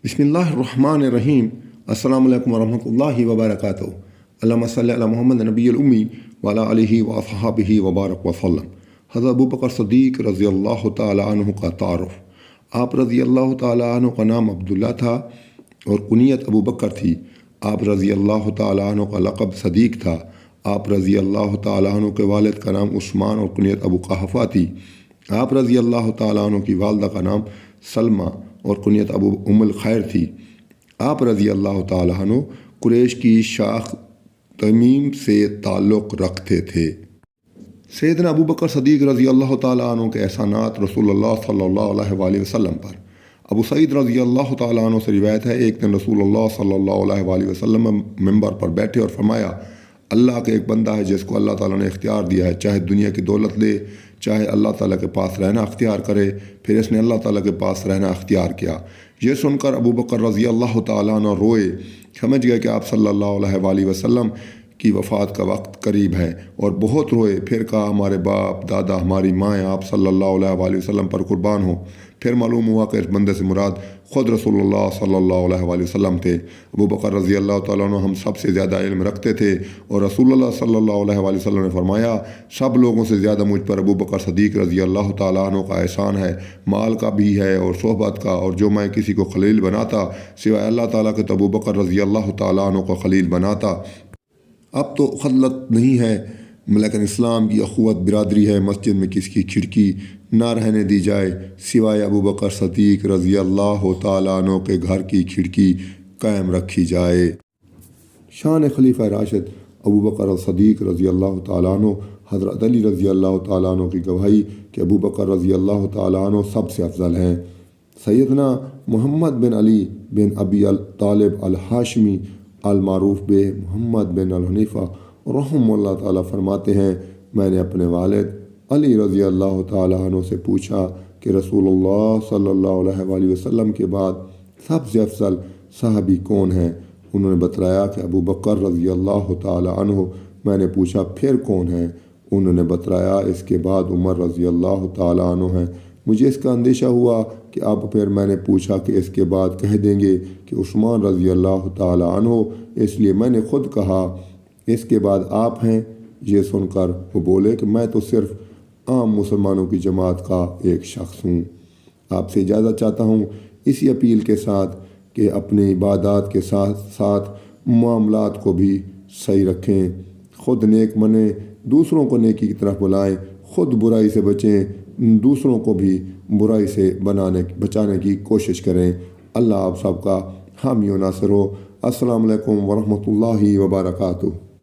बिस्मिल्लाहिर्रहमानिर्रहीम। अस्सलामु अलैकुम वरहमतुल्लाहि वबरकातुहू। अल्लाहुम्मा सल्लि अला मुहम्मद नबिय्यिल उम्मी व अला आलिहि व अस्हाबिहि व बारक वसल्लम। हज़रत अबू बकर सदीक़ रज़ी अल्लाह तआला अन्हु का तारुफ़। आप रज़ी अल्लाह तआला अन्हु का नाम अब्दुल्ला था और कुनियत अबू बकर थी। आप रज़ी अल्लाह तआला अन्हु का लक़ब सदीक़ था। आप रज़ी अल्लाह तआला अन्हु के वालिद का नाम उस्मान और कुनियत अबू क़हफ़ा थी। आप रज़ी अल्लाह तआला अन्हु की वालदा का नाम सलमा और कुनियत अबू उम्मुल खैर थी। आप रज़ी अल्लाह तआला अन्हु कुरैश की शाख तमीम से ताल्लुक़ रखते थे। सैयदना अबू बकर सदीक़ रज़ी अल्लाह तआला अन्हु के एहसानात रसूलुल्लाह सल्लल्लाहु अलैहि वसल्लम पर। अबू सईद रज़ी अल्लाह तआला अन्हु से रिवायत है, एक दिन रसूलुल्लाह सल्लल्लाहु अलैहि वसल्लम मिंबर पर बैठे और फरमाया, अल्लाह के एक बंदा है जिसको अल्लाह ताला ने इख्तियार दिया है, चाहे दुनिया की दौलत ले, चाहे अल्लाह ताला के पास रहना अख्तियार करे। फिर इसने अल्लाह ताला के पास रहना अख्तियार किया। ये सुनकर अबू बकर रज़ी अल्लाह ताला अन्हु रोए। समझ गए कि आप सल्लल्लाहु अलैहि वसल्लम की वफ़ात का वक्त करीब है और बहुत रोए। फिर कहा, हमारे बाप दादा हमारी माएँ आप सल्लल्लाहु अलैहि वसल्लम पर कुर्बान हो। फिर मालूम हुआ कि इस बंदे से मुराद ख़ुद रसूलुल्लाह सल्लल्लाहु अलैहि वसल्लम थे। अबू बकर रज़ी अल्लाह तआला अन्हु हम सब से ज़्यादा इल्म रखते थे और रसूलुल्लाह सल्लल्लाहु अलैहि वसल्लम ने फरमाया, सब लोगों से ज़्यादा मुझ पर अबू बकर सदीक़ रज़ी अल्लाह तआला अन्हु का एहसान है, माल का भी है और सोहबत का। और जो मैं किसी को खलील बनाता सिवाय अल्लाह ताला के तो अबू बकर रज़ी अल्लाह तआला अन्हु को खलील बनाता। अब तो खल्लत नहीं है, लेकिन इस्लाम की अखुवत बिरादरी है। मस्जिद में किसी की खिड़की ना रहने दी जाए सिवाय अबू बकर सदीक़ रज़ी अल्लाह तआला अन्हु के घर की खिड़की कायम रखी जाए। शान खलीफा राशिद अबू बकर सदीक़ रज़ी अल्लाह तआला अन्हु हज़रत अली रज़ी अल्लाह तआला अन्हु की गवाही कि अबू बकर रज़ी अल्लाह तआला अन्हु सबसे अफजल हैं। सैयदना मोहम्मद बिन अली बिन अबी तालिब अल हाशमी अल मारूफ बे मोहम्मद बिन अल हनीफ़ा रहमतुल्लाह ताला फरमाते हैं, मैंने अपने वालिद अली रज़ी अल्लाह तआला अन्हु से पूछा कि रसूलुल्लाह सल्लल्लाहु अलैहि वसल्लम के बाद सबसे अफजल सहाबी कौन हैं। उन्होंने बतलाया कि अबू बकर रज़ी अल्लाह तआला अन्हु। मैंने पूछा फिर कौन है। उन्होंने बतलाया इसके बाद उमर रज़ी अल्लाह तआला अन्हु हैं। मुझे इसका अंदेशा हुआ कि अब फिर मैंने पूछा कि इसके बाद कह देंगे कि उस्मान रज़ी अल्लाह तआला अन्हु, इसलिए मैंने ख़ुद कहा इसके बाद आप हैं। ये सुनकर वो बोले कि मैं तो सिर्फ़ आम मुसलमानों की जमात का एक शख्स हूँ। आपसे इजाज़त चाहता हूँ इसी अपील के साथ कि अपनी इबादत के साथ साथ मामलात को भी सही रखें, ख़ुद नेक बने, दूसरों को नेकी की तरफ बुलाएं, ख़ुद बुराई से बचें, दूसरों को भी बुराई से बचाने की कोशिश करें। अल्लाह आप सबका हामी व नासिर हो। अस्सलामु अलैकुम वरहमतुल्लाहि वबरकातुहू।